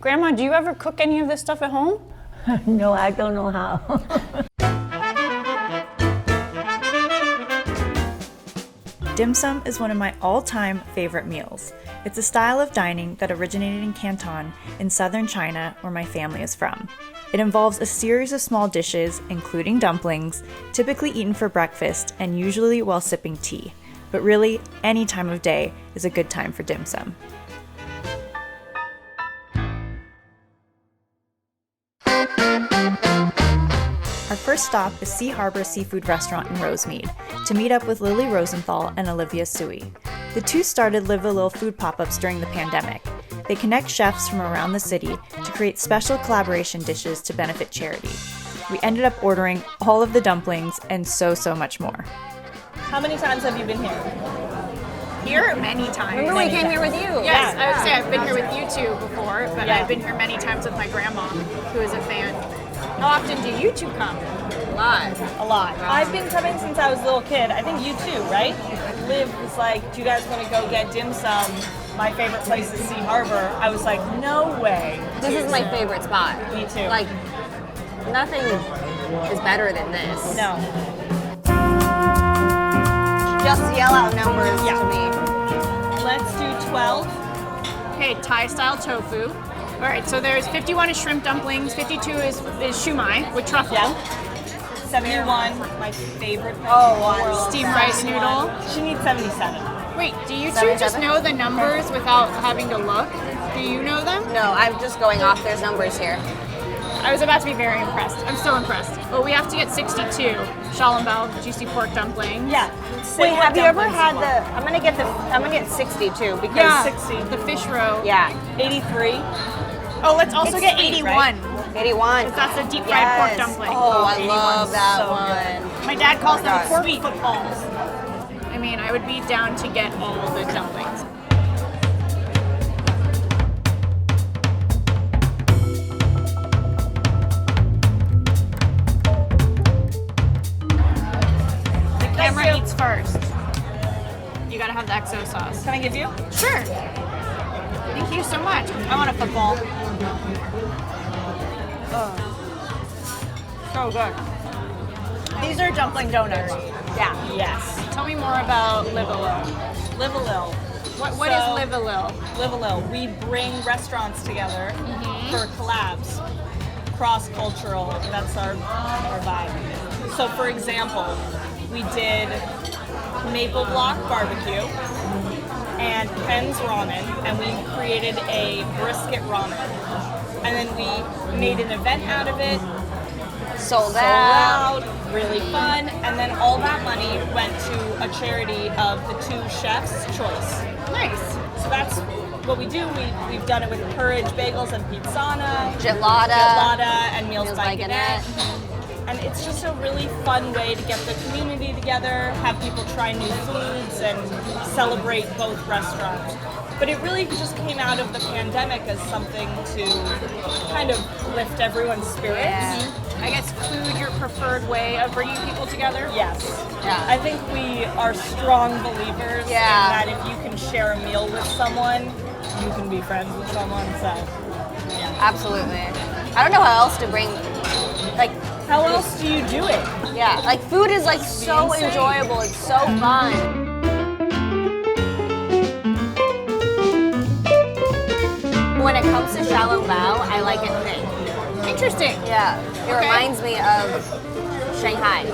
Grandma, do you ever cook any of this stuff at home? No, I don't know how. Dim sum is one of my all-time favorite meals. It's a style of dining that originated in Canton in southern China, where my family is from. It involves a series of small dishes, including dumplings, typically eaten for breakfast and usually while sipping tea. But really, any time of day is a good time for dim sum. Our first stop is Sea Harbor Seafood Restaurant in Rosemead to meet up with Lily Rosenthal and Olivia Sui. The two started Live a Lil food pop-ups during the pandemic. They connect chefs from around the city to create special collaboration dishes to benefit charity. We ended up ordering all of the dumplings and so much more. How many times have you been here? Here many times. Remember we came here with you? Yes, I would say I've been here with you two before, but I've been here many times with my grandma, who is a fan. How often do you two come? A lot. I've been coming since I was a little kid. I think you too, right? Liv was like, do you guys want to go get dim sum? My favorite place is Sea Harbor. I was like, no way. This is my favorite spot. Me too. Like, nothing is better than this. No. Just yell out numbers Yeah. to me. Let's do 12. Okay, Thai style tofu. All right, so there's 51 is shrimp dumplings, 52 is shumai with truffle. Yeah. 71, my favorite. Steamed rice noodle. She needs 77. Wait, do you two just know the numbers without having to look? Do you know them? No, I'm just going off. There's numbers here. I was about to be very impressed. I'm still impressed. Well, we have to get 62. Shalom juicy pork dumpling. Yeah. Wait, have you ever had the? I'm gonna get 62 because Yeah, 60. the fish roe. yeah, 83. Oh, let's also get sweet, 81. right? 81. That's a deep fried pork dumpling. Oh, I love that so one. My dad calls them God. pork footballs. I mean, I would be down to get all the dumplings. The camera eats first. You gotta have the XO sauce. Can I give you? Sure. Thank you so much. I want a football. So good. These are dumpling donuts. Yeah. Yes. Tell me more about Live a Lil. Live a Lil. What is Live a Lil? Live a Lil. We bring restaurants together for collabs, cross-cultural. That's our vibe. So, for example, we did Maple Block Barbecue and Ken's Ramen, and we created a brisket ramen. And then we made an event out of it. Sold out. Really fun, and then all that money went to a charity of the two chefs' choice. Nice. So that's what we do. We've done it with Courage Bagels and Pizzana, Gelada. and Meals by Gannett. And it's just a really fun way to get the community together, have people try new foods, and celebrate both restaurants. But it really just came out of the pandemic as something to kind of lift everyone's spirits. Yeah. I guess food your preferred way of bringing people together? Yes. Yeah. I think we are strong believers in that if you can share a meal with someone, you can be friends with someone. So, yeah. Absolutely. I don't know how else to bring, like, How else do you do it? yeah, like food is like so insane. enjoyable. It's so fun. When it comes to shallow bao, I like it thick. Interesting. Yeah, it reminds me of Shanghai.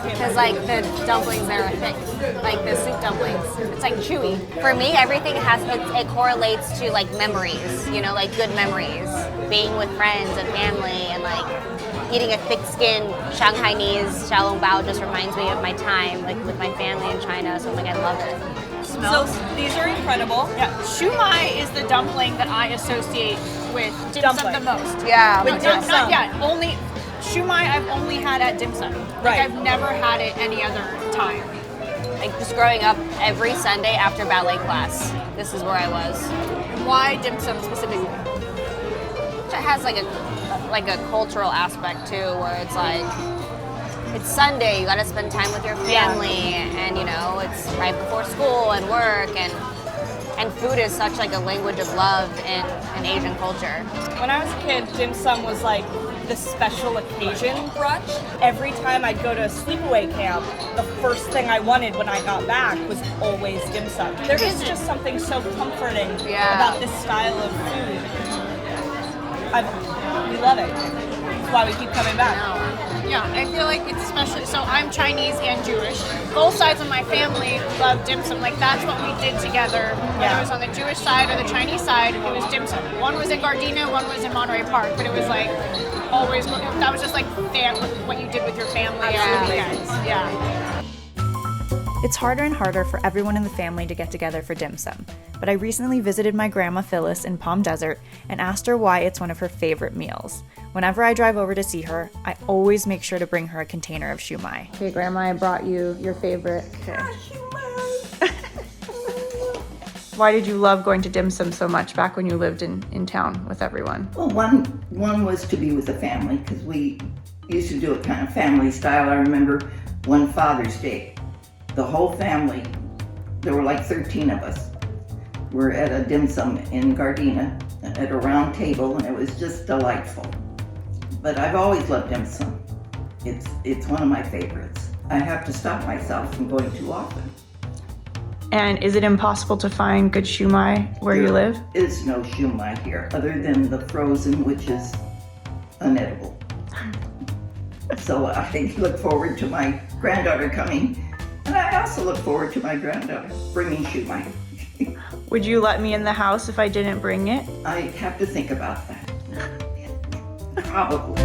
Because like the dumplings there are thick, like the soup dumplings. It's like chewy. For me, everything it correlates to like memories, you know, like good memories. Being with friends and family and like eating a thick-skinned Shanghainese shallow bao just reminds me of my time like with my family in China. So I'm like, I love it. So these are incredible. Yeah, shumai is the dumpling that I associate with dim sum Dumpling. the most. Yeah. With dim sum. Not yet. Only shumai I've only had at dim sum. Right. Like I've never had it any other time. Like just growing up every Sunday after ballet class, this is where I was. Why dim sum specifically? It has like a cultural aspect too, where it's like it's Sunday, you gotta spend time with your family, and you know it's right before school and work, and And food is such like a language of love in Asian culture. When I was a kid, dim sum was like the special occasion brunch. Every time I'd go to a sleepaway camp, the first thing I wanted when I got back was always dim sum. There is just something so comforting about this style of food. We love it. That's why we keep coming back. Yeah, I feel like it's especially, so I'm Chinese and Jewish. Both sides of my family love dim sum. Like that's what we did together. Whether it was on the Jewish side or the Chinese side, it was dim sum. One was in Gardena, one was in Monterey Park, but it was like always, that was just like what you did with your family on the weekends. Yeah. It's harder and harder for everyone in the family to get together for dim sum, but I recently visited my grandma Phyllis in Palm Desert and asked her why it's one of her favorite meals. Whenever I drive over to see her, I always make sure to bring her a container of shumai. Okay, Grandma, I brought you your favorite. Okay. Why did you love going to dim sum so much back when you lived in town with everyone? Well, one was to be with the family because we used to do it kind of family style. I remember one Father's Day. The whole family, there were like 13 of us, were at a dim sum in Gardena at a round table, and it was just delightful. But I've always loved dim sum. It's one of my favorites. I have to stop myself from going too often. And is it impossible to find good shumai where you live? There is no shumai here, other than the frozen, which is unedible. So I look forward to my granddaughter coming. And I also look forward to my granddaughter bringing shumai. Would you let me in the house if I didn't bring it? I have to think about that. Probably.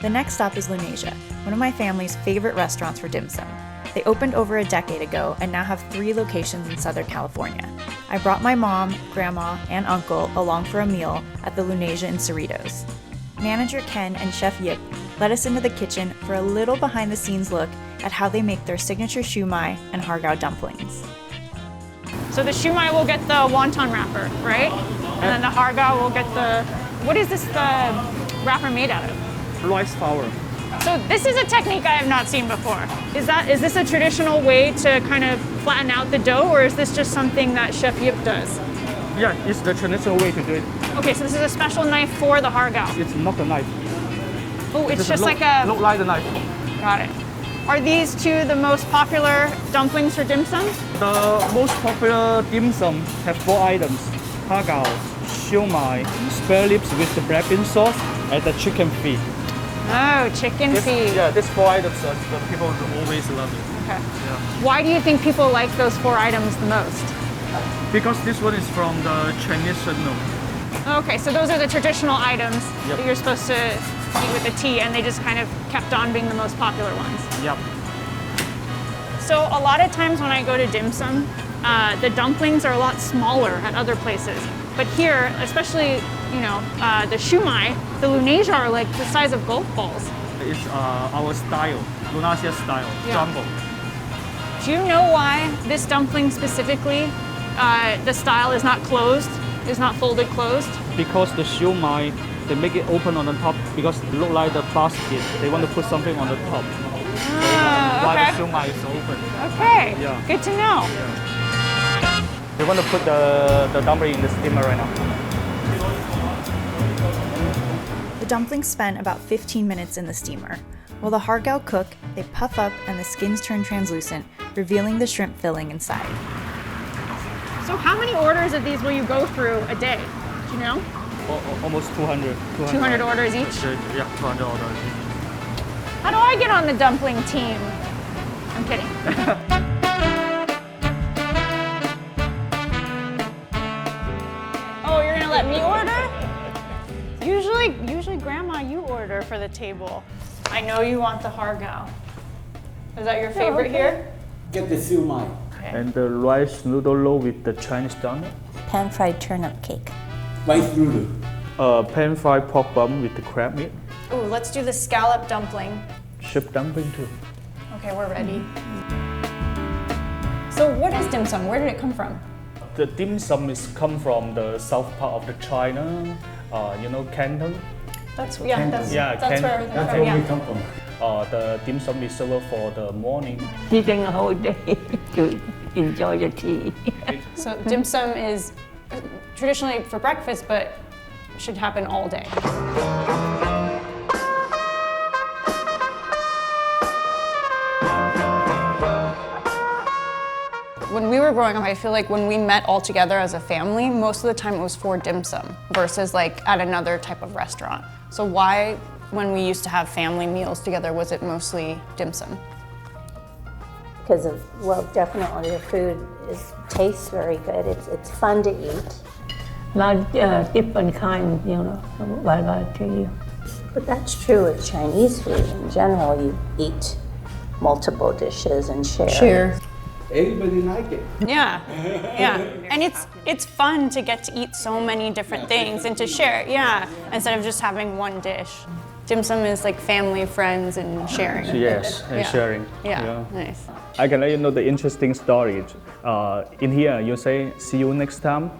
The next stop is Lunasia, one of my family's favorite restaurants for dim sum. They opened over a decade ago and now have 3 locations in Southern California. I brought my mom, grandma, and uncle along for a meal at the Lunasia in Cerritos. Manager Ken and Chef Yip led us into the kitchen for a little behind-the-scenes look at how they make their signature shumai and hargao dumplings. So the shumai will get the wonton wrapper, right? And then the hargao will get the, what is this the wrapper made out of? Rice flour. So this is a technique I have not seen before. Is this a traditional way to kind of flatten out the dough, or is this just something that Chef Yip does? Yeah, it's the traditional way to do it. Okay, so this is a special knife for the hargao. It's not a knife. Oh, it's just like a... Look like the knife. Got it. Are these 2 the most popular dumplings for dim sum? The most popular dim sum have 4 items: hargao, shumai, spare ribs with the black bean sauce, and the chicken feet. Oh, chicken feet. Yeah, these 4 items are the people always love it. Okay. Yeah. Why do you think people like those 4 items the most? Because this one is from the Chinese traditional. Okay, so those are the traditional items that you're supposed to eat with the tea, and they just kind of kept on being the most popular ones. Yep. So a lot of times when I go to dim sum, the dumplings are a lot smaller at other places. But here, especially, the shumai, the lunasia are like the size of golf balls. It's our style, Lunasia style, jumbo. Do you know why this dumpling specifically, the style is not closed, is not folded closed? Because the shumai, they make it open on the top because it look like the basket. They want to put something on the top. Why the shumai is open. Okay, Yeah. good to know. They want to put the dumpling in the steamer right now. The dumplings spend about 15 minutes in the steamer. While the hargao cook, they puff up and the skins turn translucent, revealing the shrimp filling inside. So how many orders of these will you go through a day? Do you know? Almost 200. 200 orders each? Yeah, 200 orders. How do I get on the dumpling team? I'm kidding. Oh, you're gonna let me order? Usually Grandma, you order for the table. I know you want the hargao. Is that your favorite here? Get the siumai. And the rice noodle roll with the Chinese donut. Pan-fried turnip cake. Rice noodle. Pan-fried pork bun with the crab meat. Ooh, let's do the scallop dumpling. Ship dumpling too. Okay, we're ready. So what is dim sum? Where did it come from? The dim sum is come from the south part of the China, Canton. That's where Canton. everything That's from. where we come from. The dim sum is served for the morning. Eating a whole day. enjoy the tea. So dim sum is traditionally for breakfast, but should happen all day. When we were growing up, I feel like when we met all together as a family, most of the time it was for dim sum versus like at another type of restaurant. So why, when we used to have family meals together, was it mostly dim sum? Because of, well, definitely the food tastes very good. It's fun to eat. Lot different kind, you know, variety. But that's true with Chinese food. In general, you eat multiple dishes and share. Everybody like it. Yeah, yeah, and it's fun to get to eat so many different things and to share. Yeah, instead of just having one dish. Dim sum is like family, friends, and sharing. Yes, and sharing. Yeah, nice. I can let you know the interesting story. In here, you say see you next time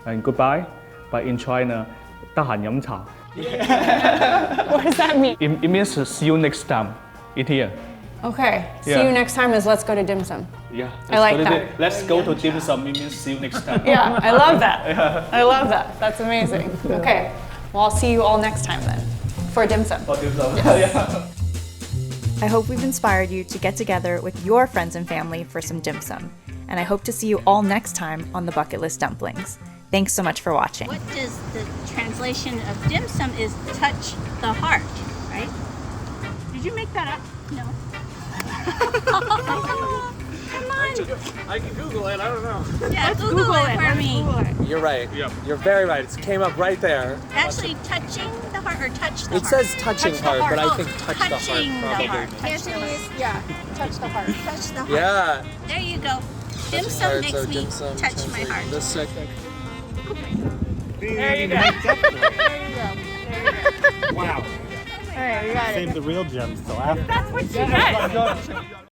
and goodbye, but in China, 得閒飲茶. What does that mean? It means see you next time in here. Okay, see Yeah. you next time is let's go to dim sum. Yeah, I like that. Let's go to dim sum. It means see you next time. Yeah, I love that. I love that. That's amazing. Okay, well, I'll see you all next time then for dim sum. For dim sum. I hope we've inspired you to get together with your friends and family for some dim sum. And I hope to see you all next time on the Bucket List Dumplings. Thanks so much for watching. What does the translation of dim sum is touch the heart, right? Did you make that up? No. Come on. I can Google it, I don't know. Yeah, Google it for me. You're right. You're very right. It came up right there. Actually, touching the heart or touch the heart? It says touching Touch the heart, but I Oh, think touch the heart touching probably. the heart. Touch the heart. Yeah, touch the heart. Touch the heart. Yeah. There you go. Dim Touch sum heart, makes so me dim sum touch my translate heart. this second. There you go. Wow. All right, we got it. Save the real gems till after. That's what you get.